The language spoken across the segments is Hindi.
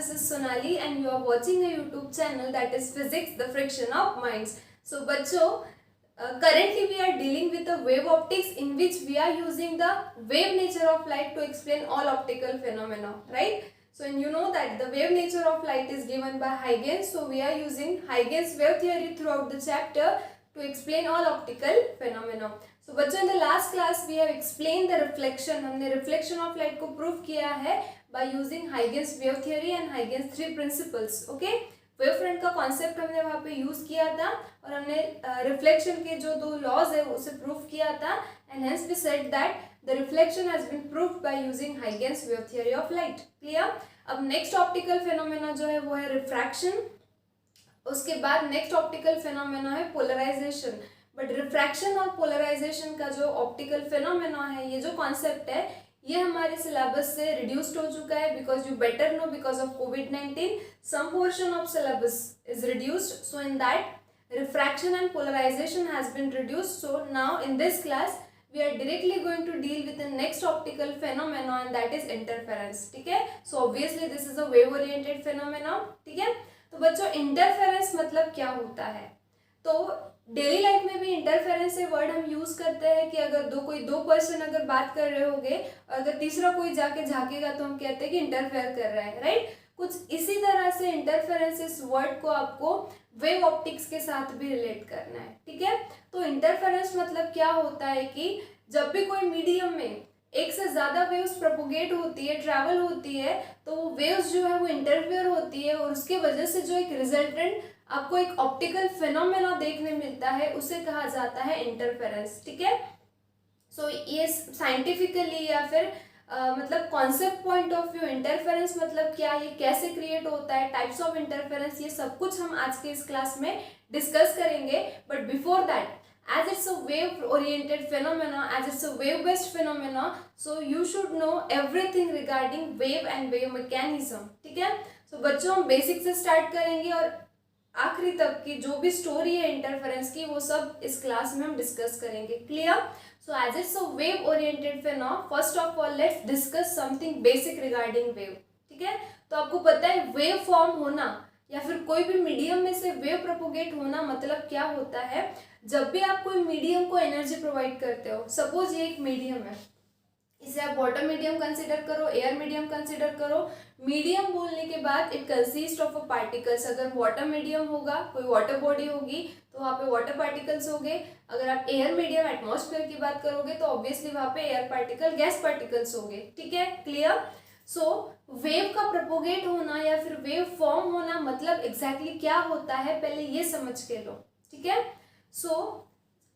this is Sonali and you are watching a YouTube channel that is Physics, the Friction of Minds. So बच्चों, currently we are dealing with the wave optics in which we are using the wave nature of light to explain all optical phenomena, right? So and you know that the wave nature of light is given by Huygens. So we are using Huygens wave theory throughout the chapter to explain all optical phenomena. So बच्चों, in the last class we have explained the reflection. हमने reflection of light को prove किया है by using Huygens wave theory and Huygens three principles. Okay, wave front का कॉन्सेप्ट हमने वहाँ पे यूज किया था और हमने रिफ्लेक्शन के जो दो लॉज है उसे प्रूव किया था and hence we said that the reflection has been proved by using Huygens wave theory of light. Clear? अब नेक्स्ट ऑप्टिकल फेनोमेना जो है वो है रिफ्रैक्शन. उसके बाद नेक्स्ट ऑप्टिकल फेनोमेना है पोलराइजेशन. बट रिफ्रैक्शन और पोलराइजेशन का जो ऑप्टिकल फेनोमेना है, ये जो कॉन्सेप्ट है, ये हमारे सिलेबस से रिड्यूस्ड हो चुका है because you better know because of कोविड-19 some portion of syllabus is reduced. So in that refraction and polarization has been reduced. So now in this class we are directly going to deal with the next optical phenomena and that is interference. ठीक है? So obviously this is a wave oriented phenomena. ठीक है? तो बच्चों, इंटरफेरेंस मतलब क्या होता है? तो डेली लाइफ में भी इंटरफेरेंस से वर्ड हम यूज करते हैं कि अगर कोई दो पर्सन अगर बात कर रहे होंगे और अगर तीसरा कोई जाके झांकेगा तो हम कहते हैं कि इंटरफेयर कर रहा है, राइट? कुछ इसी तरह से इंटरफेरेंस इस वर्ड को आपको वेव ऑप्टिक्स के साथ भी रिलेट करना है. ठीक है? तो इंटरफेरेंस मतलब क्या होता है कि जब भी कोई मीडियम में एक से ज़्यादा वेव्स प्रोपोगेट होती है, ट्रैवल होती है, तो वो वेव्स जो है वो इंटरफेयर होती है और उसके वजह से जो एक रिजल्टेंट आपको एक ऑप्टिकल फिनोमेना देखने मिलता है उसे कहा जाता है इंटरफेरेंस. ठीक है? सो ये साइंटिफिकली या फिर मतलब concept point of view interference मतलब क्या, ये कैसे क्रिएट होता है, टाइप्स ऑफ इंटरफेरेंस, ये सब कुछ हम आज के इस क्लास में डिस्कस करेंगे. But before that, as it's a wave oriented phenomena, as it's a wave based phenomena, so you should know everything regarding wave and wave mechanism. ठीक है? so बच्चों, हम बेसिक से स्टार्ट करेंगे और आखिरी तक की जो भी स्टोरी है इंटरफेरेंस की वो सब इस क्लास में हम डिस्कस करेंगे. Clear? So as it's a wave oriented फेनो, first of all let's discuss something basic regarding wave. ठीक है? तो आपको पता है वेव फॉर्म होना या फिर कोई भी मीडियम में से वेव प्रोपोगेट होना मतलब क्या होता है. जब भी आप कोई मीडियम को एनर्जी प्रोवाइड करते हो, सपोज ये एक मीडियम है, इसे आप वाटर मीडियम कंसिडर करो, एयर मीडियम कंसिडर करो. मीडियम बोलने के बाद it consist of a particles. अगर वाटर मीडियम होगा, कोई वाटर बॉडी होगी तो वहाँ पे वाटर पार्टिकल्स होंगे. अगर आप एयर मीडियम एटमॉस्फेयर की बात करोगे तो ऑब्वियसली वहाँ पे एयर पार्टिकल, गैस पार्टिकल्स होंगे. ठीक है? क्लियर? सो वेव का प्रोपोगेट होना या फिर वेव फॉर्म होना मतलब एग्जैक्टली क्या होता है, पहले ये समझ के लो. ठीक है? सो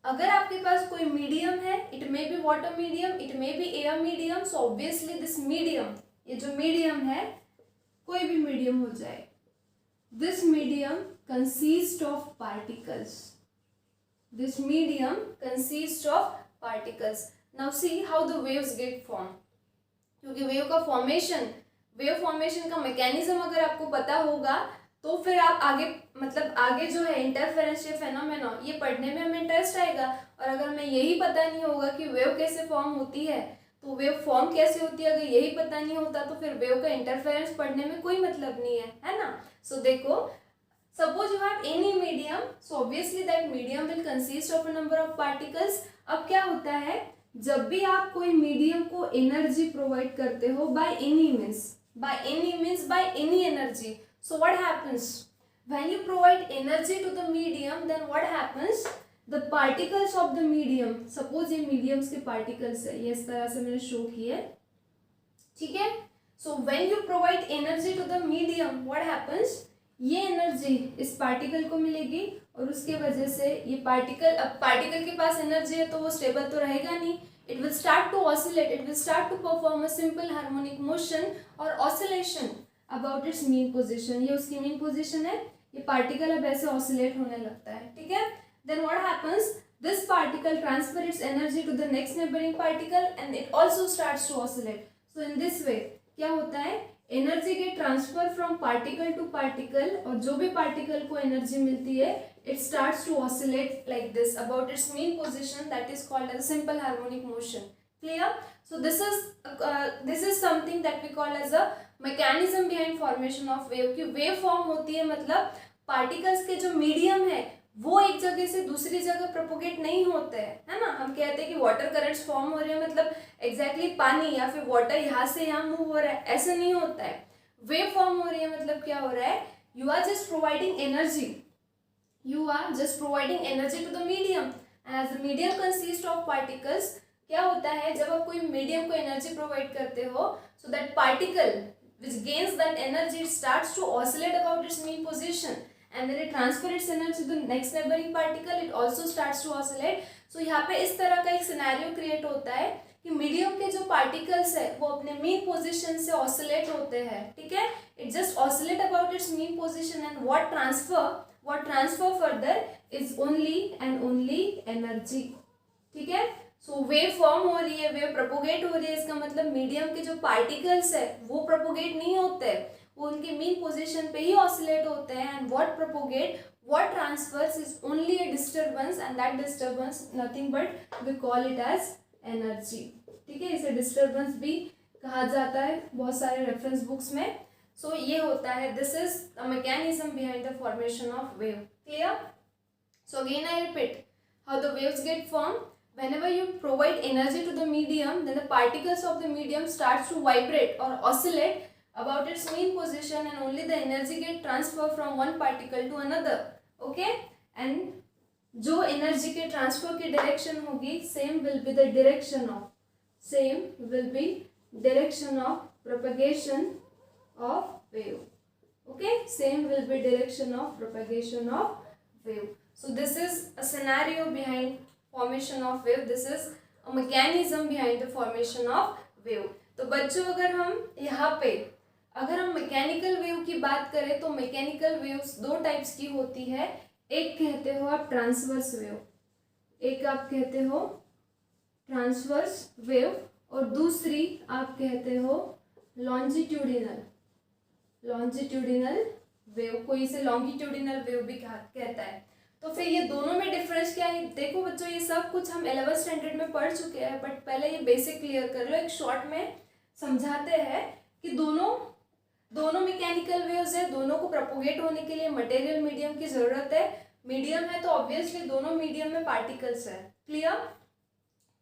अगर आपके पास कोई मीडियम है, it may be water medium, it may be air medium, so obviously this medium, ये जो मीडियम है कोई भी मीडियम हो जाए, this medium consist of particles. This medium consist of particles. Now see how the waves get form. क्योंकि वेव फॉर्मेशन का मैकेनिज्म अगर आपको पता होगा तो फिर आप आगे मतलब आगे जो है इंटरफेरेंस या फेनोमेना ये पढ़ने में हमें इंटरेस्ट आएगा. और अगर हमें यही पता नहीं होगा कि वेव कैसे फॉर्म होती है, तो वेव फॉर्म कैसे होती है, अगर यही पता नहीं होता तो फिर वेव का इंटरफेरेंस पढ़ने में कोई मतलब नहीं है ना. सो देखो, suppose you have any medium, so obviously that medium will consist of a number of particles. अब क्या होता है, जब भी आप कोई मीडियम को एनर्जी प्रोवाइड करते हो by any means by any energy, so what happens when you provide energy to the medium, then what happens, the particles of the medium, suppose ये mediums के particles है, ये इस तरह से मैंने शो किए. ठीक है? so when you provide energy to the medium, what happens, ये एनर्जी इस पार्टिकल को मिलेगी और उसके वजह से ये पार्टिकल, अब पार्टिकल के पास एनर्जी है तो वो स्टेबल तो रहेगा नहीं. it will start to oscillate, it will start to perform a simple harmonic motion or oscillation about it's mean position. ये उसकी मीन पोजिशन है, ये पार्टिकल अब ऐसे ऑसिलेट होने लगता है. ठीक है? Then what happens, this particle transfer its energy to the next neighbouring particle and it also starts to oscillate. So in this way क्या होता है, एनर्जी के transfer from particle to particle, और जो भी पार्टिकल को एनर्जी मिलती है it starts to oscillate like this about its mean position, that is called as a simple harmonic motion. Clear? So this is something that we call as a mechanism behind formation of wave की वेव फॉर्म होती है मतलब पार्टिकल्स के जो मीडियम है वो एक जगह से दूसरी जगह प्रोपोगेट नहीं होते हैं, है ना। हम कहते हैं कि वाटर करंट्स फॉर्म हो रहे हैं मतलब एग्जैक्टली पानी या फिर वाटर यहाँ से यहाँ मूव हो रहा है, ऐसा नहीं होता है। वेव फॉर्म हो रही है मतलब क्या हो रहा है, you are just providing energy, you are just providing energy to the medium, as the medium consists of particles। क्या होता है जब आप कोई मीडियम को एनर्जी प्रोवाइड करते हो, so that particle which gains that energy it starts to oscillate about its mean position and then it transfer its energy to the next neighboring particle, it also starts to oscillate। so यहाँ पे इस तरह का एक सिनेरियो क्रिएट होता है कि मीडियम के जो पार्टिकल्स है वो अपने मीन पोजीशन से ऑसिलेट होते हैं, ठीक है। It just oscillate about it's mean position and what transfer further is only and only energy, ठीक है। सो वेव फॉर्म हो रही है, वेव प्रोपोगेट हो रही है, इसका मतलब मीडियम के जो पार्टिकल्स है वो प्रोपोगेट नहीं होते, वो उनके मीन पोजीशन पे ही ऑसिलेट होते हैं। And what transfers is only a disturbance and that disturbance nothing but we call it as energy, ठीक है। इसे डिस्टर्बेंस भी कहा जाता है बहुत सारे रेफरेंस बुक्स में। सो ये होता है, this is the mechanism behind the formation of wave, clear. So again I repeat how the waves get form. whenever you provide energy to the medium, then the particles of the medium starts to vibrate or oscillate about its mean position and only the energy get transferred from one particle to another, okay। and जो एनर्जी के ट्रांसफर की डायरेक्शन होगी same will be the direction of propagation of wave, okay, same will be direction of propagation of wave। so this is a scenario behind formation of wave, this is a mechanism behind the formation of wave। तो बच्चों अगर हम मैकेनिकल वेव की बात करें तो मैकेनिकल वेव्स दो टाइप्स की होती है, एक कहते हो आप ट्रांसवर्स वेव, एक आप कहते हो ट्रांसवर्स वेव और दूसरी आप कहते हो लॉन्जिट्यूडिनल वेव, कोई इसे लॉन्गिट्यूडिनल वेव भी कहता है। तो फिर ये दोनों में डिफरेंस क्या है, देखो बच्चों ये सब कुछ हम 11th स्टैंडर्ड में पढ़ चुके हैं, बट पहले ये बेसिक क्लियर कर लो, एक शॉर्ट में समझाते हैं कि दोनों मैकेनिकल वेव्स है, दोनों को प्रोपोगेट होने के लिए मटेरियल मीडियम की जरूरत है। मीडियम है तो ऑब्वियसली दोनों मीडियम में पार्टिकल्स है, क्लियर।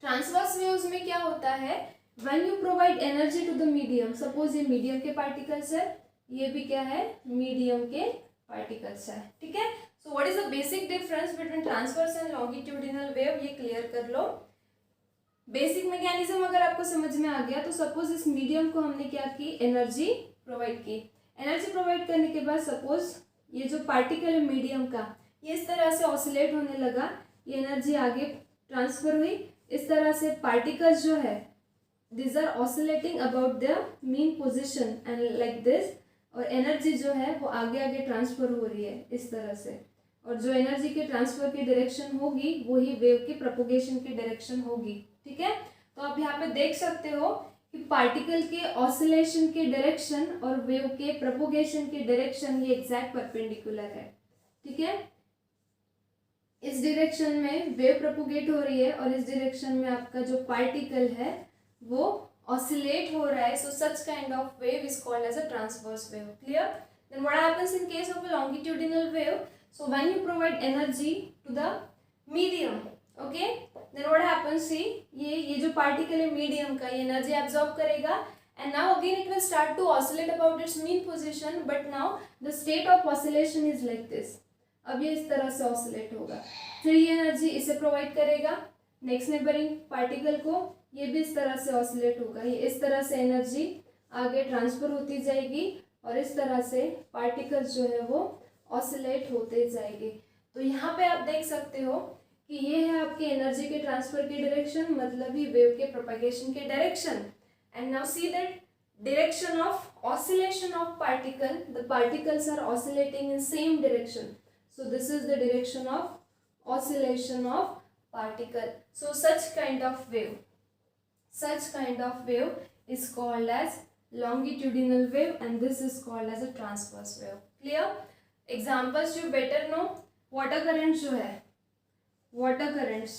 ट्रांसवर्स वेव्स में क्या होता है, when you provide energy to the medium, suppose ये मीडियम के पार्टिकल्स है, ये भी क्या है मीडियम के पार्टिकल्स है, ठीक है। So what is the basic difference between transverse and longitudinal wave, ये क्लियर कर लो। बेसिक मैकेनिज्म अगर आपको समझ में आ गया तो सपोज इस मीडियम को हमने क्या की, एनर्जी प्रोवाइड की। एनर्जी प्रोवाइड करने के बाद सपोज ये जो पार्टिकल है मीडियम का, ये इस तरह से ऑसिलेट होने लगा, ये एनर्जी आगे ट्रांसफर हुई, इस तरह से पार्टिकल्स जो है these are oscillating about their mean position and like this, और एनर्जी जो है वो आगे आगे ट्रांसफर हो रही है इस तरह से, और जो एनर्जी के ट्रांसफर की डायरेक्शन होगी वही वेव की प्रोपोगेशन की डायरेक्शन होगी, ठीक है। तो आप यहाँ पे देख सकते हो कि पार्टिकल के ऑसिलेशन की डायरेक्शन और वेव के प्रोपोगेशन की डायरेक्शन ये एग्जैक्ट परपेंडिकुलर है, ठीक है। इस डायरेक्शन में वेव प्रोपोगेट हो रही है और इस डायरेक्शन में आपका जो पार्टिकल है वो oscillate हो रहा है, so such kind of wave is called as a transverse wave, clear। then what happens in case of a longitudinal wave, so when you provide energy to the medium, okay, then what happens, see ये जो particle है medium का, ये energy absorb करेगा and now again it will start to oscillate about its mean position, but now the state of oscillation is like this, अब ये इस तरह से oscillate होगा, फिर ये energy इसे provide करेगा नेक्स्ट नेबरिंग पार्टिकल को, ये भी इस तरह से ऑसिलेट होगा, ये इस तरह से एनर्जी आगे ट्रांसफर होती जाएगी और इस तरह से पार्टिकल्स जो है वो ऑसिलेट होते जाएंगे। तो यहाँ पे आप देख सकते हो कि ये है आपके एनर्जी के ट्रांसफर की डायरेक्शन, मतलब ही वेव के प्रोपगेशन की direction. And now see that direction of oscillation of particle, the particles are oscillating in same direction, so this is the direction of oscillation of particle. So such kind of wave is called as longitudinal wave and this is called as a transverse wave. Clear? Examples you better know, water currents जो है, water currents,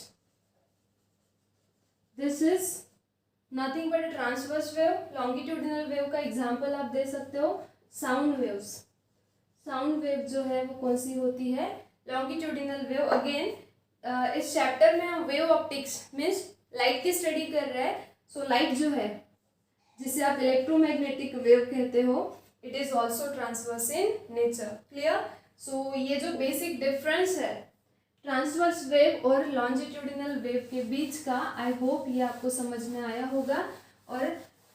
this is nothing but transverse wave. Longitudinal wave का एग्जाम्पल आप दे सकते हो साउंड वेव्स। साउंड वेव जो है वो कौन सी होती है, लॉन्गिट्यूडिनल वेव। अगेन इस चैप्टर में हम वेव ऑप्टिक्स मीन्स लाइट की स्टडी कर रहे हैं। सो लाइट जो है जिसे आप इलेक्ट्रोमैग्नेटिक वेव कहते हो, it is also transverse in nature. Clear. So ये जो बेसिक डिफरेंस है ट्रांसवर्स वेव और लॉन्जिट्यूडिनल वेव के बीच का, आई होप ये आपको समझ में आया होगा। और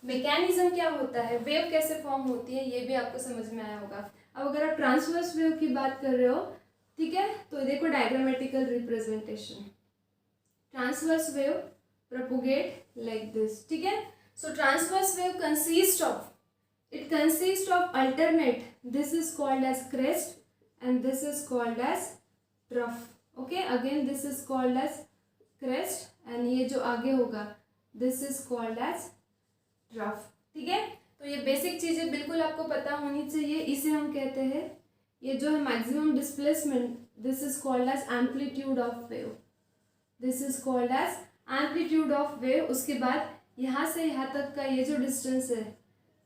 मैकेनिज्म क्या होता है, वेव कैसे फॉर्म होती है, ये भी आपको समझ में आया होगा। अब अगर आप ट्रांसवर्स वेव की बात कर रहे हो, ठीक है, तो देखो diagrammatical representation. Transverse wave propagate like this, ठीक है। So transverse wave consist of alternate, this is called as crest and this is called as trough. Okay, again this is called as crest and ये जो आगे होगा this is called as trough, ठीक है। तो ये बेसिक चीजें बिल्कुल आपको पता होनी चाहिए। इसे हम कहते हैं, ये जो है maximum displacement, this is called as amplitude of wave, this is called as amplitude of wave. उसके बाद यहाँ से यहाँ तक का ये जो डिस्टेंस है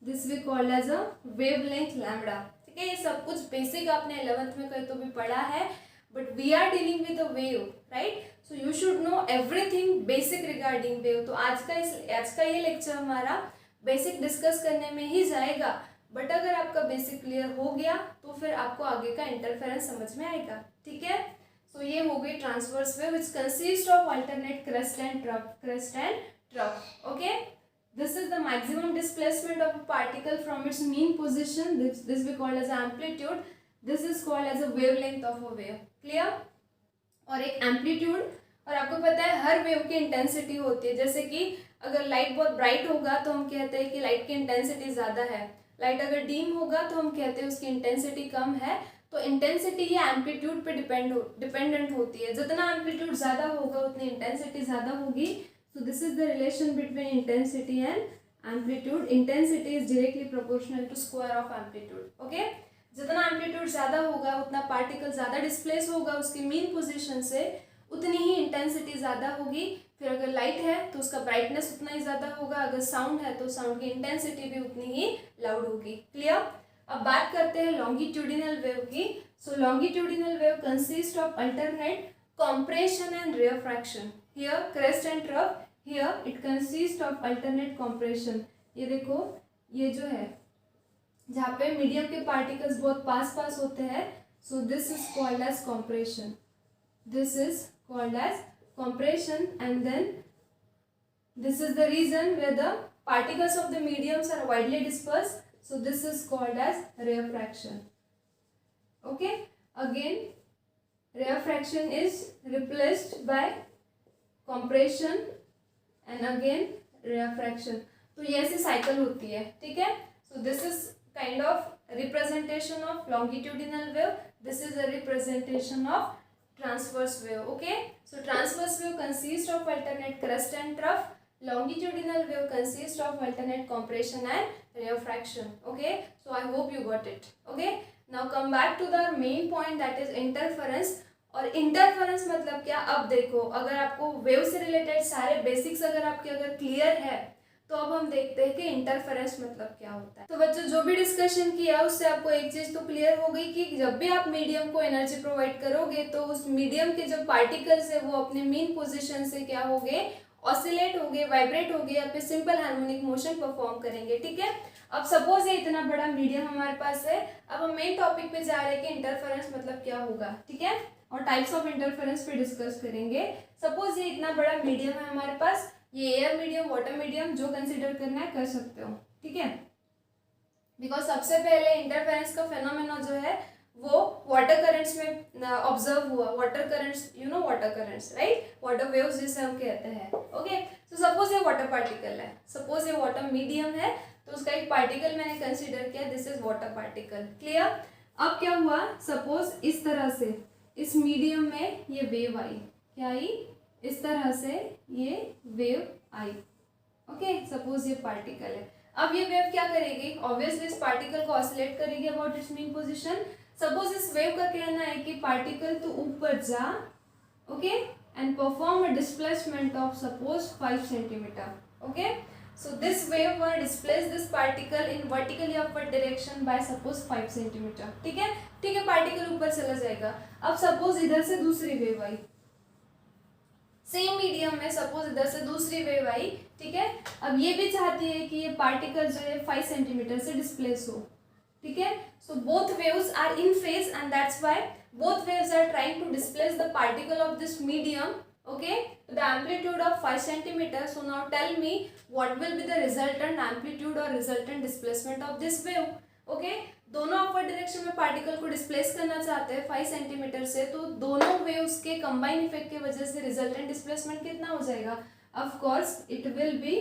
this we called as a wavelength lambda, ठीक है। ये सब कुछ बेसिक आपने 11th में कहीं तो भी पढ़ा है, but we are dealing with a wave, right. So you should know everything basic regarding wave. तो आज का ये लेक्चर हमारा बेसिक डिस्कस करने में ही जाएगा, बट अगर आपका बेसिक क्लियर हो गया तो फिर आपको आगे का इंटरफेरेंस समझ में आएगा, ठीक है। सो ये हो गई transverse wave which consist of alternate crest and trough, okay. This is the maximum displacement of a particle from its mean position. This we call as amplitude. This is called as a wavelength of a wave. Clear? और एक एम्पलीट्यूड, और आपको पता है हर वेव की इंटेंसिटी होती है। जैसे कि अगर लाइट बहुत ब्राइट होगा तो हम कहते हैं कि लाइट की इंटेंसिटी ज़्यादा है, लाइट अगर डीम होगा तो हम कहते हैं उसकी इंटेंसिटी कम है। तो इंटेंसिटी ये एम्पलीट्यूड पे डिपेंडेंट होती है। जितना एम्पलीट्यूड ज़्यादा होगा उतनी इंटेंसिटी ज़्यादा होगी। So this is the relation between intensity and amplitude. Intensity is directly proportional to square of amplitude. Okay? जितना एम्पलीट्यूड ज़्यादा होगा उतना पार्टिकल ज़्यादा डिस्प्लेस होगा उसकी मीन पोजीशन से, उतनी ही इंटेंसिटी ज़्यादा होगी। फिर अगर लाइट है तो उसका ब्राइटनेस उतना ही ज़्यादा होगा, अगर साउंड है तो साउंड की इंटेंसिटी भी उतनी ही लाउड होगी। क्लियर। अब बात करते हैं लॉन्गिट्यूडिनल वेव की। So longitudinal wave consist of alternate compression and rarefaction. Here crest and trough, here it consists of alternate compression. ये देखो, ये जो है जहाँ पे मीडियम के पार्टिकल्स बहुत पास होते हैं, so this is called as compression. This is called as compression, and then this is the region where the particles of the mediums are widely dispersed, so this is called as rarefaction. Okay, again rarefaction is replaced by compression and again rarefaction. तो ये ऐसी साइकिल होती है, ठीक है। सो this is kind of representation of longitudinal wave, this is a representation of transverse wave. Okay, so transverse wave consist of alternate crest and trough, longitudinal wave consists of alternate compression and rarefaction. Okay, so I hope you got it. Okay, now come back to the main point, that is interference. और इंटरफेरेंस मतलब क्या, अब देखो अगर आपको वेव से रिलेटेड सारे बेसिक्स अगर क्लियर है तो अब हम देखते हैं कि इंटरफेरेंस मतलब क्या होता है। तो बच्चों जो भी डिस्कशन किया उससे आपको एक चीज तो क्लियर हो गई कि जब भी आप मीडियम को एनर्जी प्रोवाइड करोगे तो उस मीडियम के जो पार्टिकल्स है वो अपने मीन पोजिशन से क्या होंगे, ऑसिलेट होंगे, वाइब्रेट होंगे या फिर सिंपल हार्मोनिक मोशन परफॉर्म करेंगे, ठीक है। अब सपोज ये इतना बड़ा मीडियम हमारे पास है, अब हम मेन टॉपिक पे जा रहे हैं कि इंटरफेरेंस मतलब क्या होगा, ठीक है, और टाइप्स ऑफ इंटरफेरेंस पे डिस्कस करेंगे। सपोज ये इतना बड़ा मीडियम है हमारे पास, ये एयर मीडियम, वाटर मीडियम, जो कंसिडर करना है कर सकते हो, ठीक है। बिकॉज सबसे पहले इंटरफेरेंस का फेनोमेना जो है वो वाटर करंट्स में ऑब्जर्व हुआ। Water currents, you know water currents, right, water waves जिसे हम कहते हैं। ओके, तो सपोज ये वाटर पार्टिकल है, सपोज ये वाटर मीडियम है, तो उसका एक पार्टिकल मैंने कंसीडर किया, this is water particle. Clear. अब क्या हुआ, सपोज इस तरह से इस मीडियम में ये वेव आई, क्या आई, इस तरह से ये वेव आई। ओके, सपोज ये पार्टिकल है, अब ये वेव क्या करेगी, ऑब्वियसली इस पार्टिकल को ऑसिलेट करेगी about it's mean position. Suppose इस वेव का कहना है कि पार्टिकल तो ऊपर जा, okay, and perform a displacement of suppose 5 centimetre. Okay, So this wave will displace this particle in vertically upward direction by suppose 5 centimetre. ठीक है, ठीक है, पार्टिकल ऊपर चला जाएगा. अब सपोज इधर से दूसरी वेव आई, सेम मीडियम में सपोज इधर से दूसरी वेव आई. ठीक है, अब ये भी चाहती है कि ये पार्टिकल जो है 5 सेंटीमीटर से डिस्प्लेस हो. ठीक है, so both waves are in phase and that's why both waves are trying to displace the particle of this medium, okay, to the amplitude of 5 centimeter. So now tell me what will be the resultant amplitude or resultant displacement of this wave. Okay, दोनों अपवर्ड डायरेक्शन में पार्टिकल को डिस्प्लेस करना चाहते हैं 5 सेंटीमीटर से, तो दोनों वेव्स के कंबाइन इफेक्ट की वजह से रिजल्टेंट डिस्प्लेसमेंट कितना हो जाएगा? Of course it will be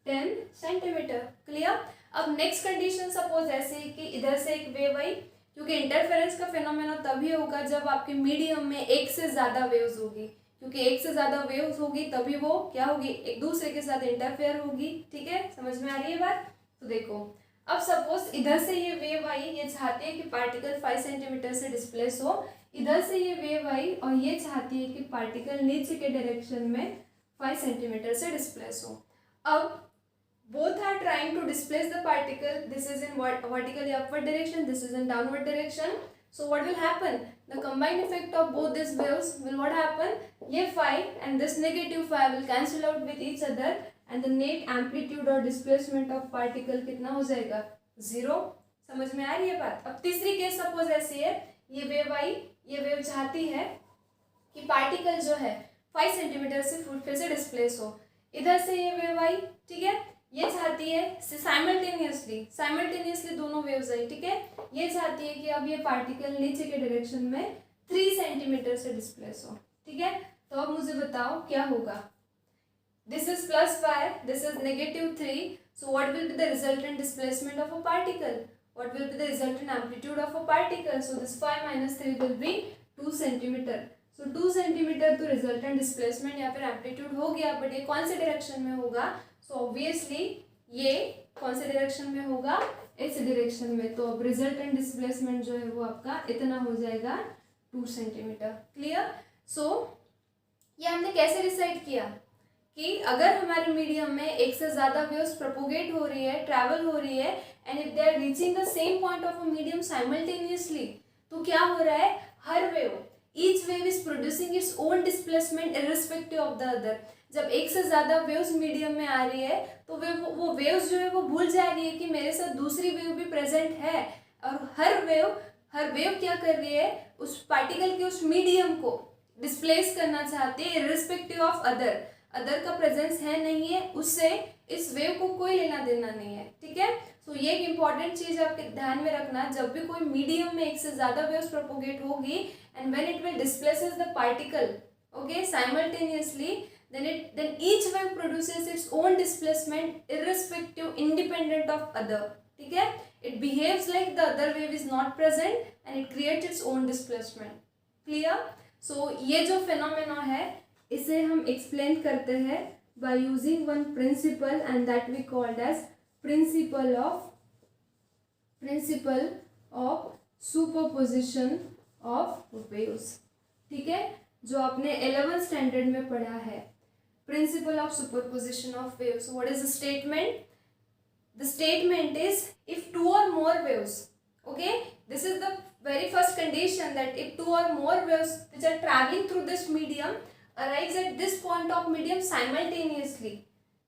10 centimetre. Clear? अब नेक्स्ट कंडीशन सपोज ऐसे कि इधर से एक वेव आई, क्योंकि इंटरफेरेंस का फिनोमेना तभी होगा जब आपके मीडियम में एक से ज़्यादा वेव्स होगी, क्योंकि एक से ज़्यादा वेव्स होगी तभी वो क्या होगी, एक दूसरे के साथ इंटरफेयर होगी. ठीक है, समझ में आ रही है बात? तो देखो, अब सपोज इधर से ये वेव आई, ये चाहती है कि पार्टिकल 5 सेंटीमीटर से डिस्प्लेस हो. इधर से ये वेव आई और ये चाहती है कि पार्टिकल नीचे के डायरेक्शन में 5 सेंटीमीटर से डिस्प्लेस हो. अब both are trying to displace the particle. This is in vertically upward direction, this is in downward direction. So what will happen? The combined effect of both these waves will what happen? ये phi and this negative phi will cancel out with each other and the net amplitude or displacement of particle कितना हो जाएगा? 0. समझ में आ रही है बात? अब तीसरी केस सपोज ऐसी है, ये वेव आई, ये वेव चाहती है कि पार्टिकल जो है 5 सेंटीमीटर से फिर से डिस्प्लेस हो. इधर से ये वेव आई, ठीक है, ये चाहती है साइमल्टेनियसली दोनों वेव्स आई. ठीक है, ये चाहती है कि अब ये पार्टिकल नीचे के डायरेक्शन में 3 सेंटीमीटर से डिस्प्लेस हो. ठीक है, तो अब मुझे बताओ क्या होगा? This is plus 5, this is -3. So what will be the resultant displacement of a particle? What will be the resultant amplitude of a particle? So this 5 - 3 will be 2 centimetre. So 2 centimetre तो रिजल्टेंट डिस्प्लेसमेंट या फिर एम्पलीट्यूड हो गया, बट ये कौन से डायरेक्शन में होगा? सो ऑब्वियसली ये कौन से डायरेक्शन में होगा? इस डायरेक्शन में. तो अब रिजल्टेंट डिस्प्लेसमेंट जो है वो आपका इतना हो जाएगा 2 सेंटीमीटर. क्लियर? सो ये हमने कैसे डिसाइड किया कि अगर हमारे मीडियम में एक से ज़्यादा वेव्स प्रोपोगेट हो रही है, ट्रैवल हो रही है, and if they are reaching the same point of a medium simultaneously, तो क्या हो रहा है? हर wave, each wave is producing its own displacement irrespective of the other. जब एक से ज़्यादा वेव्स मीडियम में आ रही है तो वो वेव्स जो है वो भूल जा रही है कि मेरे साथ दूसरी वेव भी प्रेजेंट है, और हर वेव क्या कर रही है? उस पार्टिकल के उस मीडियम को डिस्प्लेस करना चाहती है इर्रिस्पेक्टिव ऑफ अदर का प्रेजेंस है नहीं है, उससे इस वेव को कोई लेना देना नहीं है. ठीक है, सो ये एक इंपॉर्टेंट चीज़ आपके ध्यान में रखना. जब भी कोई मीडियम में एक से ज़्यादा वेव्स प्रोपोगेट होगी and when it will displaces the particle, okay, simultaneously, then each wave produces its own displacement irrespective, independent of other. ठीक है, it behaves like the other wave is not present and it creates its own displacement. Clear? So ये जो phenomena है इसे हम explain करते हैं by using one principle and that we called as principle of superposition of waves. ठीक है, जो आपने 11th स्टैंडर्ड में पढ़ा है, principle of superposition of waves. So what is the statement? The statement is if two or more waves, okay, this is the very first condition, that if two or more waves which are traveling through this medium arrives at this point of medium simultaneously,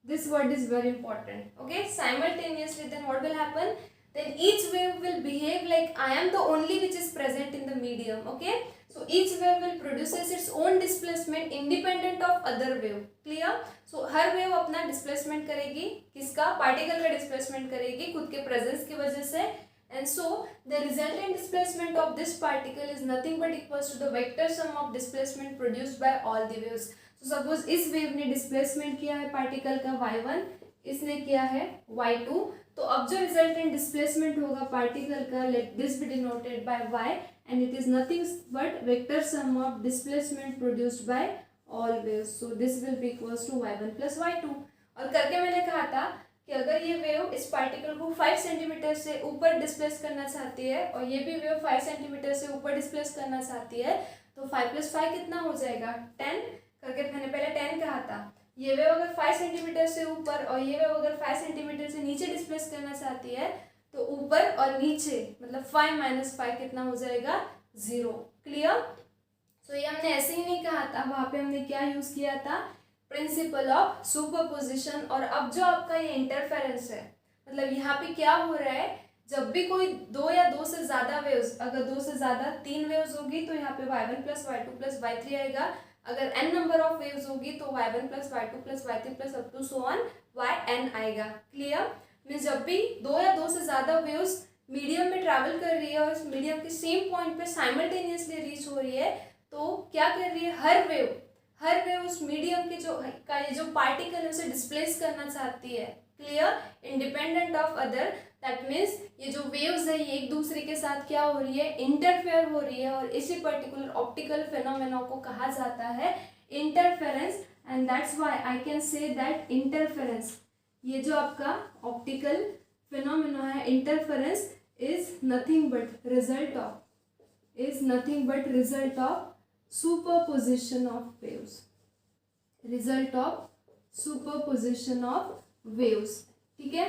this word is very important, okay, simultaneously, then what will happen? Then each wave will behave like I am the only which is present in the medium, okay. So each wave will produces its own displacement independent of other wave. Clear? So her wave अपना displacement करेगी, किसका? पार्टिकल का displacement करेगी खुद के presence की वजह से, and so the resultant displacement of this particle is nothing but equals to the vector sum of displacement produced by all the waves. So suppose इस wave ने displacement किया है पार्टिकल का y1, इसने किया है y2, तो अब जो रिजल्टेंट डिस्प्लेसमेंट होगा पार्टिकल का, let this B denoted by y, and it is nothing but vector sum of displacement produced by all waves. So this will be equals to y1 plus y2. और करके मैंने कहा था कि अगर ये वेव इस पार्टिकल को 5 सेंटीमीटर से ऊपर डिस्प्लेस करना चाहती है और ये भी वेव 5 सेंटीमीटर से ऊपर डिस्प्लेस करना चाहती है, तो 5 + 5 कितना हो जाएगा? 10. करके मैंने पहले 10 कहा था, ये वेव अगर 5 सेंटीमीटर से ऊपर और ये वेव अगर 5 सेंटीमीटर से नीचे डिस्प्लेस करना चाहती है तो ऊपर और नीचे मतलब 5 - 5 कितना हो जाएगा 0। क्लियर। सो ये हमने ऐसे ही नहीं कहा था, वहाँ पे हमने क्या यूज़ किया था, प्रिंसिपल ऑफ सुपरपोजिशन। और अब जो आपका ये इंटरफेरेंस है, मतलब यहाँ पे क्या हो रहा है, जब भी कोई दो या दो से ज़्यादा वेव्स, अगर दो से ज़्यादा 3 वेव्स होगी तो यहाँ पे y1 + y2 + y3 आएगा। अगर n नंबर ऑफ वेव्स होगी तो y1 + y2 + y3 + up to so on yn आएगा। क्लियर। मीन्स जब भी दो या दो से ज़्यादा वेव्स मीडियम में ट्रैवल कर रही है और इस मीडियम के सेम पॉइंट पे साइमल्टेनियसली रीच हो रही है, तो क्या कर रही है, हर वेव उस मीडियम के जो पार्टिकल है उसे डिस्प्लेस करना चाहती है। Clear. Independent of other, that means ये जो वेव्स है ये एक दूसरे के साथ क्या हो रही है, इंटरफेयर हो रही है। और इसी पर्टिकुलर ऑप्टिकल फिनोमेना को कहा जाता है interference. And that's why I can say that interference, ये जो आपका ऑप्टिकल फिनोमेना है, interference is nothing but result of superposition of waves, ठीक है।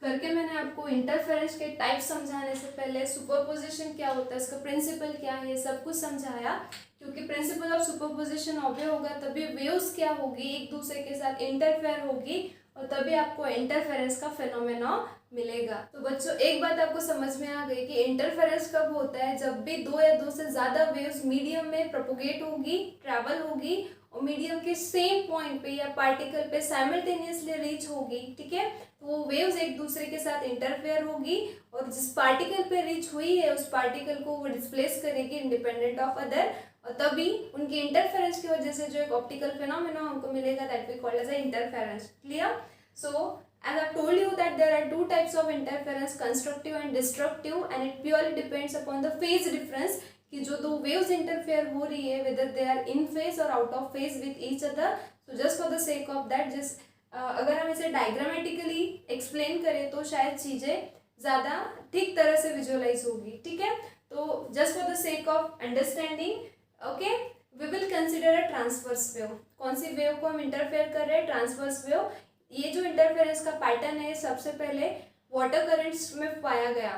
करके मैंने आपको इंटरफेरेंस के टाइप समझाने से पहले सुपरपोजिशन क्या होता है, इसका प्रिंसिपल क्या है, ये सब कुछ समझाया। क्योंकि प्रिंसिपल ऑफ सुपरपोजिशन ऑब्वे होगा तभी वेव्स क्या होगी, एक दूसरे के साथ इंटरफेयर होगी और तभी आपको इंटरफेरेंस का फिनोमेना मिलेगा। तो बच्चों एक बात आपको समझ में आ गई कि इंटरफेरेंस कब होता है, जब भी दो या दो से ज़्यादा वेव्स मीडियम में प्रोपोगेट होगी, ट्रैवल होगी और मीडियम के सेम पॉइंट पे या पार्टिकल पे साइमल्टेनियसली रीच होगी। ठीक है। तो वो वेव्स एक दूसरे के साथ इंटरफेयर होगी और जिस पार्टिकल पे रीच हुई है उस पार्टिकल को वो डिस्प्लेस करेगी इंडिपेंडेंट ऑफ अदर, और तभी उनकी इंटरफेरेंस की वजह से जो एक ऑप्टिकल फिनोमेना हमको मिलेगा, that we called as a interference. Clear. So as I told you that there are two types of interference, constructive and destructive, and it purely depends upon the phase difference कि जो दो waves interfere हो रही है whether they are in phase or out of phase with each other. So just for the sake of that, just अगर हम इसे डायग्रामेटिकली एक्सप्लेन करें तो शायद चीज़ें ज़्यादा ठीक तरह से विजुअलाइज होगी। ठीक है। तो just for the sake of understanding okay we will consider a transverse wave. कौन सी वेव को हम इंटरफेयर कर रहे हैं, ट्रांसवर्स वेव। ये जो इंटरफेरेंस का पैटर्न है सबसे पहले वाटर करंट्स में पाया गया,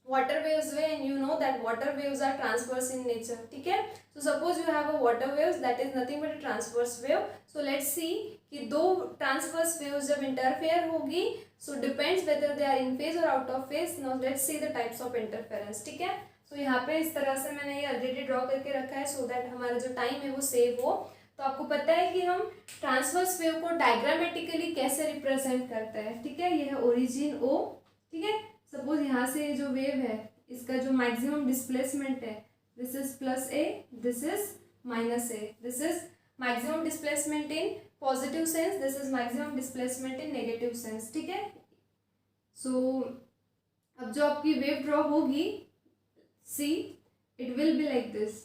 वाटर वेव्स में, and you know that water waves are transverse in nature. ठीक है। So suppose you have a water waves that is nothing but a transverse wave. So let's see कि दो ट्रांसवर्स वेव्स जब इंटरफेयर होगी, so depends whether they are in phase और out of phase. Now let's see the types of interference. ठीक है। सो यहाँ पे इस तरह से मैंने ये ऑलरेडी ड्रॉ करके रखा है सो दैट हमारा जो टाइम है वो सेव हो। तो आपको पता है कि हम ट्रांसवर्स वेव को डायग्रामेटिकली कैसे रिप्रेजेंट करते हैं। ठीक है। ये है ओरिजिन ओ। ठीक है। सपोज यहाँ से जो वेव है इसका जो मैक्सिमम डिस्प्लेसमेंट है, this is +a, this is -a, this is maximum displacement in positive sense, this is maximum displacement in negative sense. ठीक है। सो अब जो आपकी वेव ड्रॉ होगी, see it will be like this.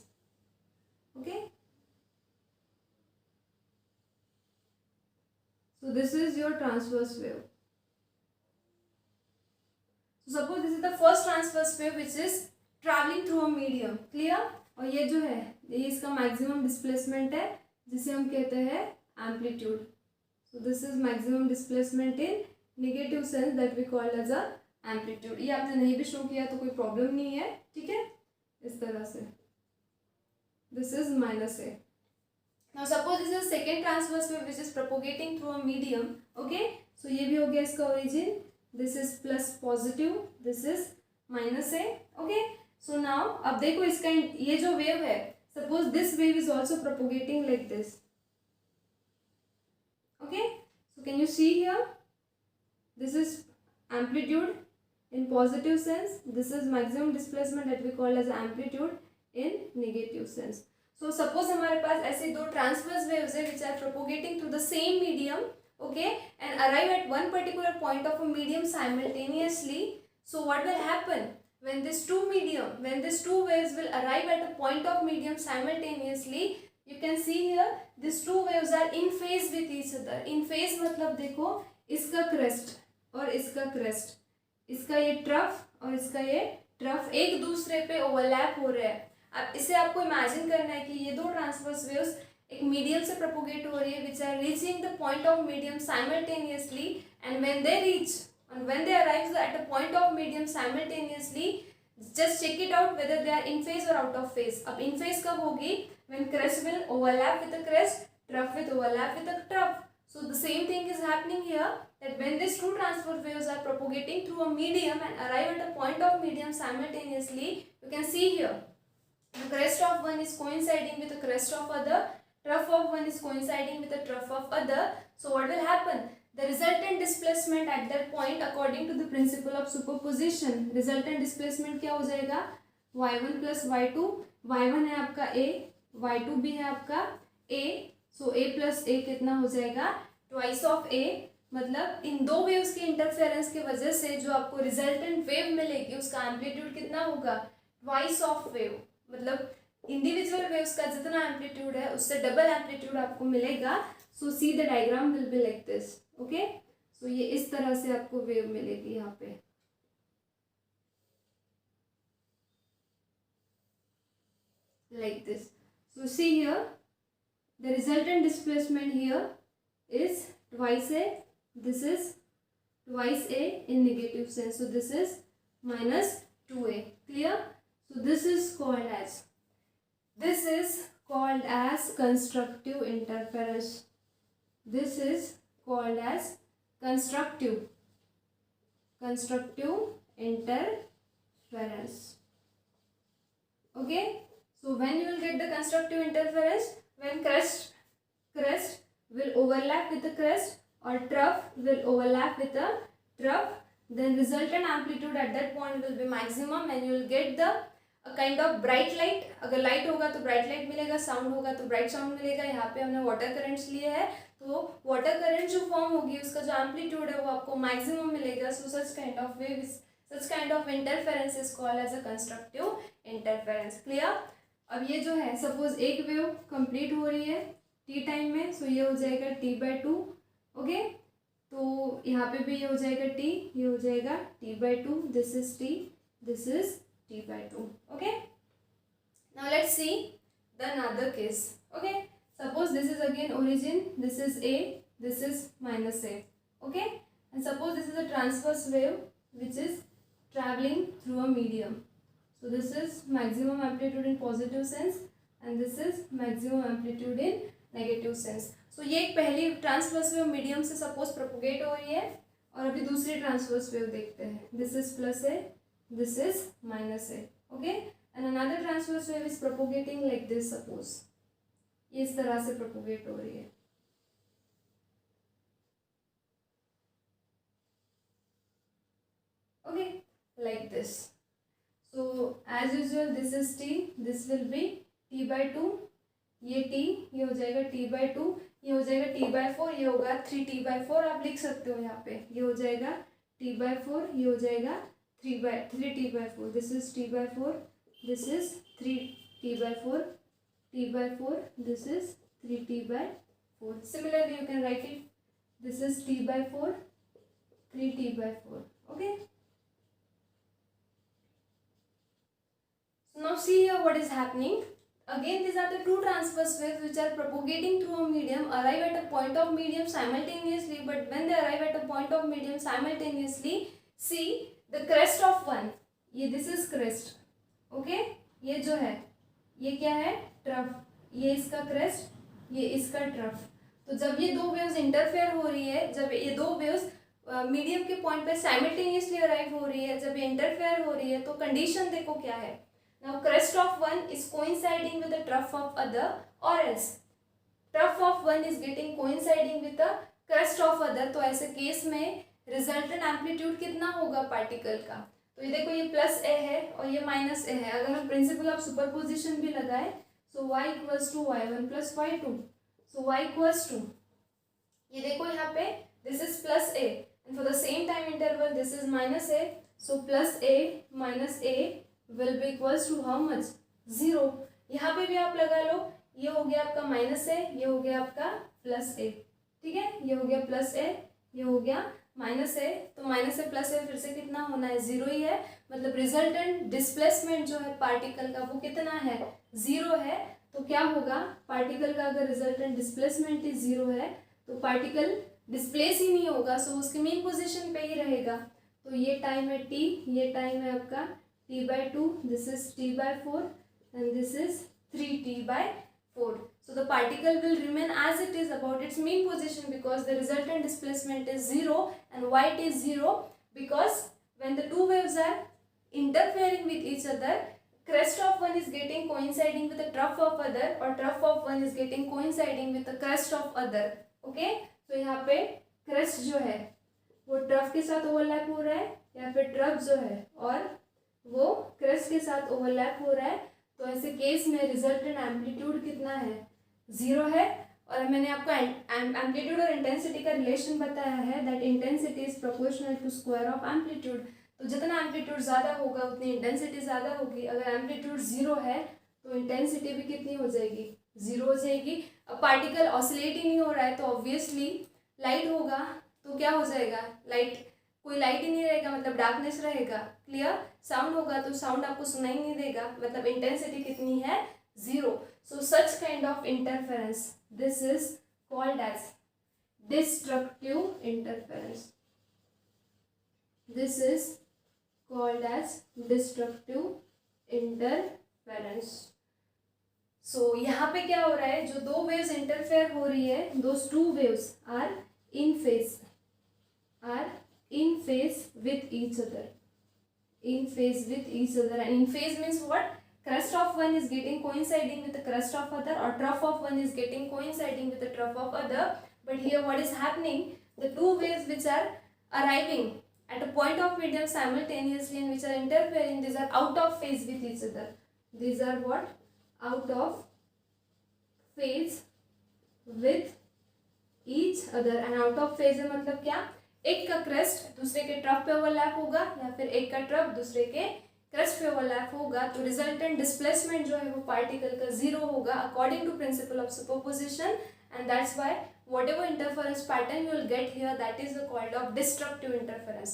Okay. So this is your transverse wave. So suppose this is the first transverse wave which is traveling through a medium. Clear? और ये जो है ये इसका maximum displacement है जिसे हम कहते हैं amplitude. So this is maximum displacement in negative sense that we call as a amplitude. ये आपने नहीं भी शो किया तो कोई प्रॉब्लम नहीं है। ठीक है। इस तरह से this is -a. Now suppose this is second transverse wave which is propagating through a medium. Okay. So ये भी हो गया इसका origin. This is plus positive. This is -a. Okay. So now अब देखो इसका ये जो wave है, suppose this wave is also propagating like this. Okay. So can you see here? This is amplitude in positive sense. This is maximum displacement that we call as amplitude in negative sense. So suppose हमारे पास ऐसे दो ट्रांसवर्स वेव्स है which are propagating through the same medium, okay, and arrive at one particular point of a medium simultaneously. So what will happen when these two waves will arrive at a point of medium simultaneously? You can see here these two waves are in phase with each other. In phase मतलब देखो इसका crest और इसका crest, इसका ये ट्रफ और इसका ये ट्रफ एक दूसरे पे ओवरलैप हो रहे हैं। अब इसे आपको इमेजिन करना है कि ये दो ट्रांसवर्स वेव्स एक मीडियम से प्रोपोगेट हो रही है which are reaching the point of medium simultaneously and when they reach and when they arrive at a point of medium simultaneously, just check it out whether they are in phase or out of phase. अब in phase कब होगी? When crest will overlap with the crest, trough will overlap with the trough. So the same thing is happening here, that when these two transverse waves are propagating through a medium and arrive at a point of medium simultaneously, you can see here the crest of one is coinciding with the crest of other, trough of one is coinciding with the trough of other. So what will happen? The resultant displacement at that point according to the principle of superposition, resultant displacement क्या हो जाएगा? y1 plus y2, y1 है आपका a, y2 भी है आपका a, so a plus a कितना हो जाएगा? twice of a, मतलब इन दो वेव्स के इंटरफेरेंस की वजह से जो आपको रिजल्टेंट वेव मिलेगी उसका एम्पलीट्यूड कितना होगा? twice of वेव, मतलब इंडिविजुअल वेव्स का जितना एम्पलीट्यूड है उससे डबल एम्पलीट्यूड आपको मिलेगा. So see the diagram will be like this. Okay, so ये इस तरह से आपको वेव मिलेगी यहाँ पे. Like this. So see here the resultant displacement here is twice A, this is twice A in negative sense, so this is -2a. Clear? So this is called as constructive interference. This is called as constructive interference. Okay, so when you will get the constructive interference, when crest will overlap with the crest or trough will overlap with the trough, then resultant amplitude at that point will be maximum and you will get the kind of bright light. अगर लाइट होगा तो ब्राइट लाइट मिलेगा, साउंड होगा तो ब्राइट साउंड मिलेगा. यहाँ पे हमने वाटर करंट्स लिए हैं, तो वाटर करंट जो फॉर्म होगी उसका जो एम्पलीट्यूड है वो आपको मैक्सिमम मिलेगा. So such kind of interference is called as a constructive interference. Clear? अब ये जो है सपोज एक वेव कंप्लीट हो रही है टी टाइम में, सो ये हो जाएगा t/2. ओके, तो यहाँ पे भी ये हो जाएगा t, ये हो जाएगा t/2. This is t, this is t/2. Okay, now let's see the another case. Okay, suppose this is again origin, this is a, this is -a. Okay, and suppose this is a transverse wave which is traveling through a medium. So this is maximum amplitude in positive sense and this is maximum amplitude in negative sense. So ये एक पहली transverse wave medium से suppose propagate हो रही है और अभी दूसरी transverse wave देखते हैं. This is +a, this is -a. Okay, and another transverse wave is propagating like this. suppose ये इस तरह से propagate हो रही है. Okay, like this. So as usual this is t, this will be t/2. ये t, ये हो जाएगा t/2, ये हो जाएगा t/4, ये होगा 3t/4. आप लिख सकते हो यहाँ पे, ये हो जाएगा t/4, ये हो जाएगा 3t/4. This is t/4, this is 3t/4, t/4, this is 3t/4. Similarly you can write it, this is t/4, 3t/4. Okay, so now see here what is happening. Again these are the two transverse waves which are propagating through a medium, arrive at a point of medium simultaneously, but when they arrive at a point of medium simultaneously, see the crest of one, ये this is crest. okay, ये जो है ये क्या है? ट्रफ. ये इसका crest, ये इसका ट्रफ. तो जब ये दो वेव्स इंटरफेयर हो रही है, जब ये दो वेव्स मीडियम के पॉइंट पे साइमल्टेनियसली अराइव हो रही है, जब ये इंटरफेयर हो रही है तो कंडीशन देखो क्या है. Now crest of one is coinciding with the trough of other, or else trough of one is getting coinciding with the crest of other. तो ऐसे केस में रिजल्टेंट एम्पलीट्यूड कितना होगा पार्टिकल का? तो ये देखो ये +a है और ये -a है. अगर हम प्रिंसिपल ऑफ सुपरपोजिशन भी लगाए, सो y = y1 + y2. सो y = ये देखो यहाँ पे this is +a and for the same time interval this is -a. So +a - a will be equals to how much? 0. यहाँ पे भी आप लगा लो, ये हो गया आपका -a, ये हो गया आपका +a. ठीक है, ये हो गया +a, ये हो गया -a. तो -a +a फिर से कितना होना है? 0 ही है. मतलब रिजल्टेंट डिस्प्लेसमेंट जो है पार्टिकल का वो कितना है? 0 है. तो तो क्या होगा, पार्टिकल का अगर रिजल्टेंट डिस्प्लेसमेंट इज 0 है तो पार्टिकल डिस्प्लेस ही नहीं होगा, सो उसके मेन पोजीशन पे ही रहेगा। तो ये टाइम है t, ये टाइम है आपका t/2, this is t/4 and this is 3t/4. So the particle will remain as it is about its mean position because the resultant displacement is 0. And why it is 0? Because when the two waves are interfering with each other, crest of one is getting coinciding with the trough of other, or trough of one is getting coinciding with the crest of other. Okay, so यहाँ पे crest जो है वो trough के साथ overlap हो रहा है, या फिर trough जो है और वो crest के साथ overlap हो रहा है। तो ऐसे केस में रिजल्टेंट एम्पलीट्यूड कितना है, 0 है। और मैंने आपको एम्पलीट्यूड और इंटेंसिटी का रिलेशन बताया है, that intensity is proportional to square of amplitude. तो जितना एम्पलीट्यूड ज़्यादा होगा उतनी इंटेंसिटी ज़्यादा होगी। अगर एम्पलीट्यूड 0 है तो इंटेंसिटी भी कितनी हो जाएगी, 0 हो जाएगी। अब पार्टिकल ऑसिलेट ही नहीं हो रहा है तो ऑब्वियसली लाइट होगा तो क्या हो जाएगा, लाइट, कोई लाइट ही नहीं रहेगा मतलब डार्कनेस रहेगा। क्लियर, साउंड होगा तो साउंड आपको सुनाई नहीं देगा, मतलब इंटेंसिटी कितनी है, 0. So such kind of interference, this is called as destructive interference. This is called as destructive interference. So यहाँ पे क्या हो रहा है, जो दो waves interfere हो रही है, those two waves are in phase with each other. In phase with each other, and in phase means what? Crest of one is getting coinciding with the crest of other, or trough of one is getting coinciding with the trough of other. But here what is happening, the two waves which are arriving at a point of medium simultaneously and which are interfering, these are out of phase with each other. These are what? Out of phase with each other. And out of phase है मतलब क्या, एक का crest दूसरे के trough पे ओवरलैप होगा, या फिर एक का trough दूसरे के crest पे ओवरलैप होगा, तो रिजल्टेंट डिस्प्लेसमेंट जो है वो पार्टिकल का 0 होगा according to principle of superposition. And that's why whatever interference pattern you will get here, that is called of destructive interference.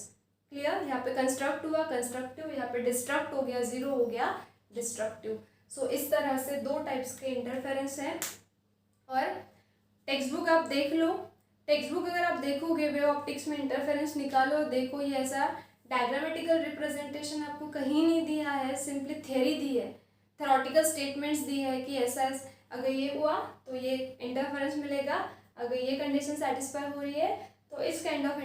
Clear? यहाँ पे construct हुआ constructive, यहाँ पे destruct हो गया, 0 हो गया destructive. So इस तरह से दो टाइप्स के interference हैं. और टेक्स्ट बुक आप देख लो, टेक्स्ट बुक अगर आप देखोगे वेव ऑप्टिक्स में इंटरफेरेंस निकालो, देखो ये ऐसा डायग्रामेटिकल रिप्रेजेंटेशन आपको कहीं नहीं दिया है, सिंपली थ्योरी दी है, थ्योरेटिकल स्टेटमेंट्स दी है कि ऐसा अगर ये हुआ तो ये इंटरफेरेंस मिलेगा, अगर ये कंडीशन सेटिस्फाई हो रही है तो इस काइंड ऑफ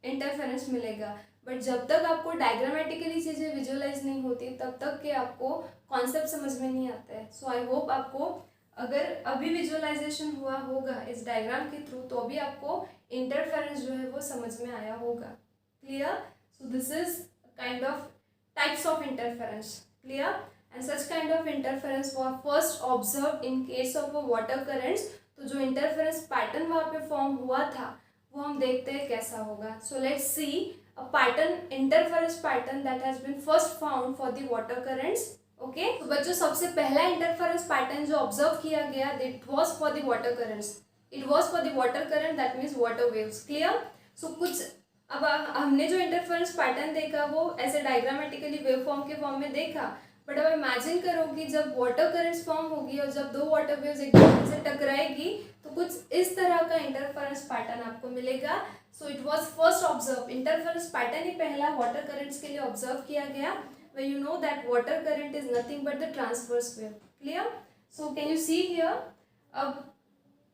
इंटरफेरेंस मिलेगा. बट जब तक आपको डायग्रामेटिकली चीज़ें विजुअलाइज नहीं होती तब तक के आपको कॉन्सेप्ट समझ में नहीं आता है. सो आई होप आपको अगर अभी विजुअलाइजेशन हुआ होगा इस डायग्राम के थ्रू तो अभी आपको इंटरफेरेंस जो है वो समझ में आया होगा. Clear? So this is kind of types of interference. Clear? And such kind of interference were first observed in case of a water currents. तो जो interference pattern वहाँ पे form हुआ था वो हम देखते हैं कैसा होगा. So let's see a pattern, interference pattern that has been first found for the water currents. Okay? तो बच्चों सबसे पहला interference pattern जो observe किया गया that was for the water currents. It was for the water current, that means water waves. Clear? So कुछ अब हमने जो interference pattern देखा वो ऐसे diagrammatically wave form के form में देखा. बट अब इमेजिन करो कि जब वाटर करंट्स फॉर्म होगी और जब दो वाटर वेव्स एक दूसरे से टकराएगी तो कुछ इस तरह का इंटरफेरेंस पैटर्न आपको मिलेगा. So it was first observe, interference pattern ही पहला वाटर करंट्स के लिए ऑब्जर्व किया गया. When you know that water current is nothing but the transverse wave. Clear? So can you see here, अब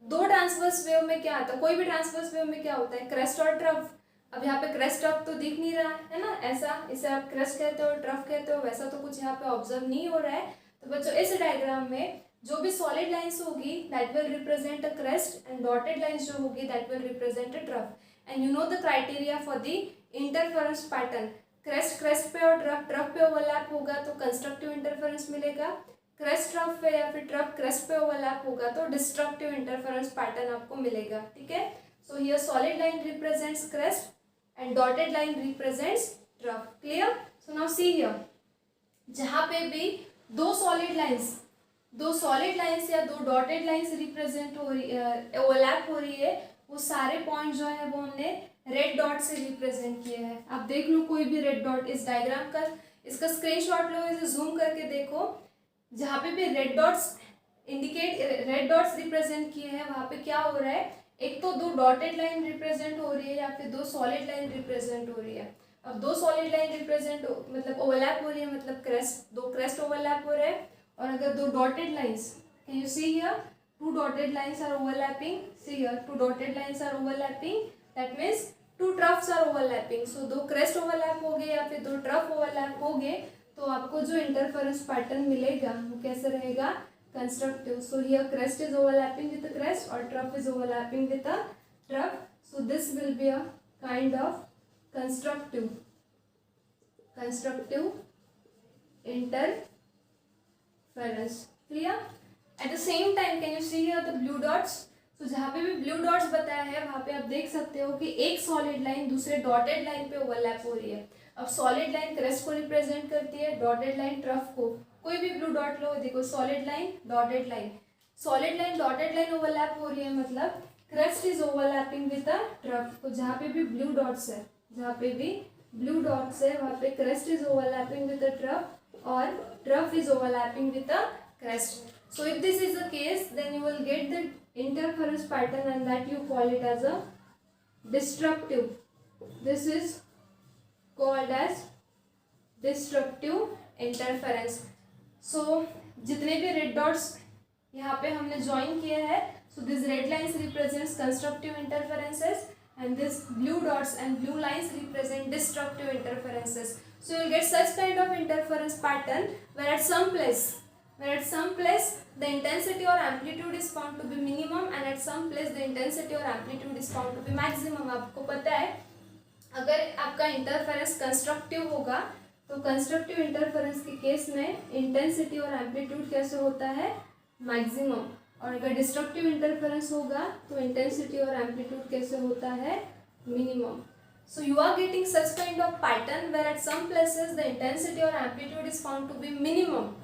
दो ट्रांसवर्स वेव में क्या आता है, कोई भी ट्रांसवर्स वेव में क्या होता है, क्रेस्ट और ट्रफ. अब यहाँ पे क्रेस्ट ट्रफ तो दिख नहीं रहा है ना, ऐसा इसे आप क्रेस्ट कहते हो, ट्रफ कहते हो, वैसा तो कुछ यहाँ पे ऑब्जर्व नहीं हो रहा है. तो बच्चों इस डायग्राम में जो भी सॉलिड लाइंस होगी that will represent a crest and dotted lines जो होगी that will represent a trough. And you know the criteria for the interference pattern, crest crest पे और ट्रफ पे ओवरलैप होगा तो कंस्ट्रक्टिव इंटरफेरेंस मिलेगा, क्रेस्ट ट्रफ पे या फिर ट्रफ क्रेस्ट पे ओवरलैप होगा तो डिस्ट्रक्टिव इंटरफेरेंस पैटर्न आपको मिलेगा. ठीक है? So here solid line represents crest and dotted line represents trough. Clear? So now see here, जहाँ पे भी दो solid lines या दो dotted lines represent हो रही overlap हो रही है, वो सारे पॉइंट जो है वो हमने रेड डॉट से रिप्रेजेंट किए हैं. आप देख लो कोई भी रेड डॉट इस डायग्राम का, इसका स्क्रीनशॉट लो, इसे जूम करके देखो, जहाँ पे भी red dots indicate red dots represent किए हैं वहाँ पे क्या हो रहा है, एक तो दो डॉटेड लाइन रिप्रेजेंट हो रही है या फिर दो सॉलिड लाइन रिप्रेजेंट हो रही है। अब दो सॉलिड लाइन रिप्रेजेंट मतलब ओवरलैप हो रही है, मतलब क्रेस्ट, दो क्रेस्ट ओवरलैप हो रहे हैं। और अगर दो dotted lines, can you see here, two dotted lines are overlapping, see here two dotted lines are overlapping, that means two troughs are overlapping। so दो crest overlap हो गए या फिर दो trough overlap हो गए तो आपको जो interference pattern मिलेगा वो कैसे रहेगा, constructive। so here crest is overlapping with the crest और trough is overlapping with the trough, so this will be a kind of constructive interference, clear। At the same time can you see here the blue dots, so जहाँ पे भी blue dots बताया है वहाँ पे आप देख सकते हो कि एक solid line दूसरे dotted line पे overlap हो रही है। अब solid line crest को represent करती है, dotted line trough को। कोई भी blue dot लो, देखो solid line dotted line overlap हो रही है, मतलब crest is overlapping with the trough। तो जहाँ पे भी blue dots है वहाँ पे crest is overlapping with the trough और trough is overlapping with the crest। So if this is the case, then you will get the interference pattern and that you call it as a destructive. This is called as destructive interference. So जितने भी red dots यहाँ पे हमने join किए हैं, so these red lines represents constructive interferences and this blue dots and blue lines represent destructive interferences. So you will get such kind of interference pattern where at some place the intensity or amplitude is found to be minimum and at some place the intensity or amplitude is found to be maximum। आपको पता है अगर आपका इंटरफेरेंस कंस्ट्रक्टिव होगा तो कंस्ट्रक्टिव इंटरफेरेंस के केस में इंटेंसिटी और एम्पलीट्यूड कैसे होता है, मैक्सिमम, और अगर डिस्ट्रक्टिव इंटरफेरेंस होगा तो इंटेंसिटी और एम्पलीट्यूड कैसे होता है, minimum. So you are getting such kind of pattern where at some places the intensity or amplitude is found to be minimum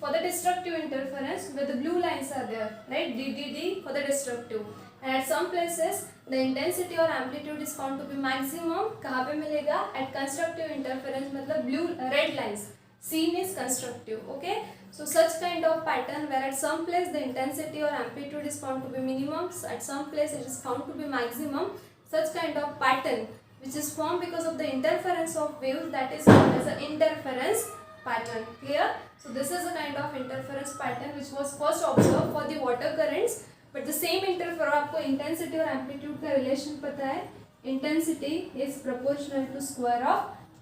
for the destructive interference where the blue lines are there, right, DDD for the destructive, and at some places the intensity or amplitude is found to be maximum। कहाँ पे मिलेगा, at constructive interference, मतलब blue red lines, C means constructive, okay। So such kind of pattern where at some place the intensity or amplitude is found to be minimum, at some place it is found to be maximum, such kind of pattern which is formed because of the interference of waves, that is called as an interference pattern, clear। So this is a kind of interference pattern which was first observed for the water currents, but the same interference, आपको intensity और amplitude का relation पता है, intensity is proportional to square of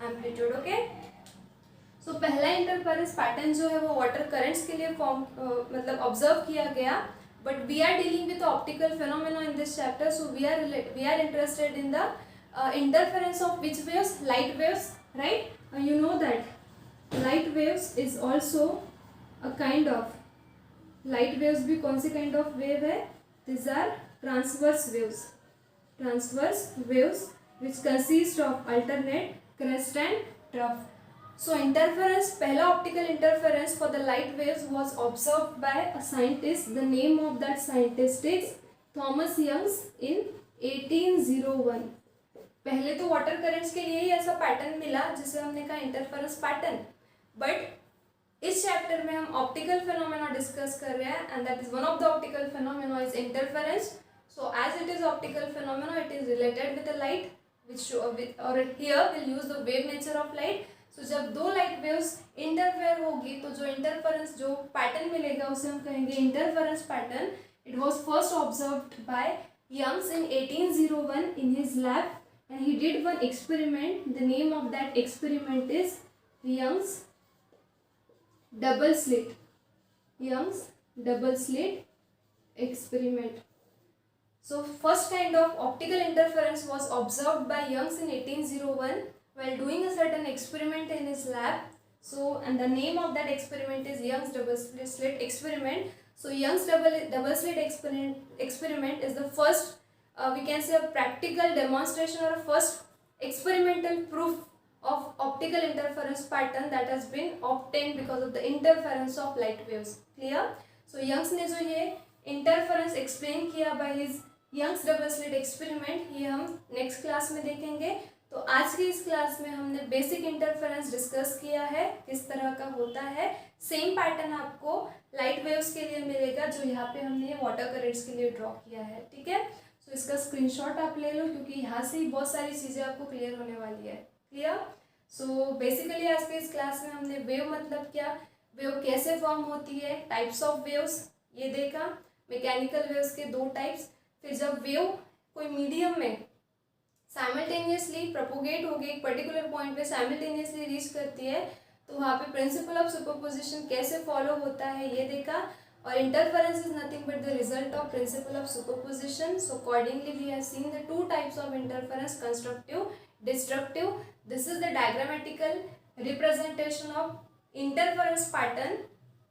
amplitude, okay। So पहला interference pattern जो है वो water currents के लिए form मतलब observe किया गया, but we are dealing with optical phenomena in this chapter, so we are interested in the interference of which waves, light waves, right। You know that light waves is also a kind of, light waves भी कौन सी kind of wave है, these are transverse waves which consist of alternate crest and trough। So interference, पहला optical interference for the light waves was observed by a scientist, the name of that scientist is Thomas Youngs in 1801। पहले तो वाटर करेंट्स के लिए ही ऐसा पैटर्न मिला जिसे हमने कहा इंटरफेरेंस पैटर्न, बट इस चैप्टर में हम ऑप्टिकल फिनोमेना डिस्कस कर रहे हैं and that is one of the optical phenomena is interference. So as it is optical phenomena it is related with the light which और here will use the wave nature of light. So जब दो लाइट वेव्स इंटरफेयर होगी तो जो इंटरफेरेंस जो पैटर्न मिलेगा उसे हम कहेंगे interference pattern. It was first observed by Young's in 1801 in his lab and he did one experiment. The name of that experiment is Young's double slit experiment. So first kind of optical interference was observed by Youngs in 1801 while doing a certain experiment in his lab. So and the name of that experiment is Young's double slit experiment. So Young's double slit experiment is the first we can say a practical demonstration or a first experimental proof of optical interference pattern that has been obtained because of the interference of light waves, clear। So Youngs ने जो ये interference explain किया by his Young's double slit experiment, ये हम next class में देखेंगे। तो आज की इस क्लास में हमने बेसिक इंटरफेरेंस डिस्कस किया है, किस तरह का होता है। सेम पैटर्न आपको लाइट वेव्स के लिए मिलेगा, जो यहाँ पे हमने वाटर करेंट्स के लिए ड्रॉ किया है, ठीक है। सो इसका स्क्रीनशॉट आप ले लो, क्योंकि यहाँ से ही बहुत सारी चीज़ें आपको क्लियर होने वाली है। क्लियर। सो बेसिकली आज के इस क्लास में हमने वेव मतलब क्या, वेव कैसे फॉर्म होती है, टाइप्स ऑफ वेव्स ये देखा, मैकेनिकल वेव्स के 2 टाइप्स, फिर जब वेव कोई मीडियम में साइमल्टेनियसली प्रोपोगेट होगी, एक पर्टिकुलर पॉइंट पे साइमल्टेनियसली रीच करती है, तो वहाँ पे प्रिंसिपल ऑफ सुपरपोजिशन कैसे फॉलो होता है ये देखा। और interference is nothing but the result of principle of superposition. So accordingly we have seen the 2 types of interference, constructive, destructive. This is the diagrammatical representation of interference pattern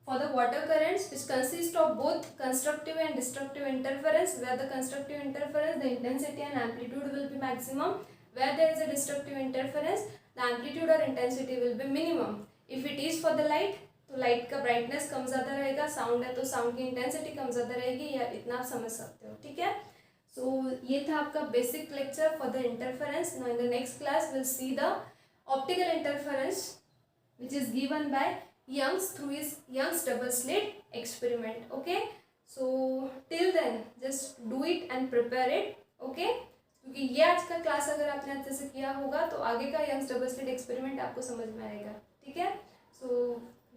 for the water currents, which consist of both constructive and destructive interference. Where the constructive interference, the intensity and amplitude will be maximum. Where there is a destructive interference, the amplitude or intensity will be minimum. If it is for the light, तो लाइट का ब्राइटनेस कम ज़्यादा रहेगा, साउंड है तो साउंड की इंटेंसिटी कम ज़्यादा रहेगी, या इतना आप समझ सकते हो, ठीक है। सो ये था आपका basic lecture for the interference. Now in the next class will see the optical interference which is given by Young's through his Young's double slit experiment. Okay, so till then just do it and prepare it. Okay, क्योंकि ये आज का क्लास अगर आपने अच्छे से किया होगा तो आगे का Young's double slit experiment आपको समझ में आएगा, ठीक है। So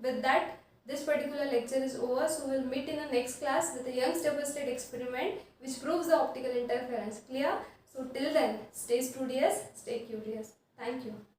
with that this particular lecture is over. So we'll meet in the next class with the Young's double slit experiment which proves the optical interference. Clear? So till then stay studious, stay curious. Thank you.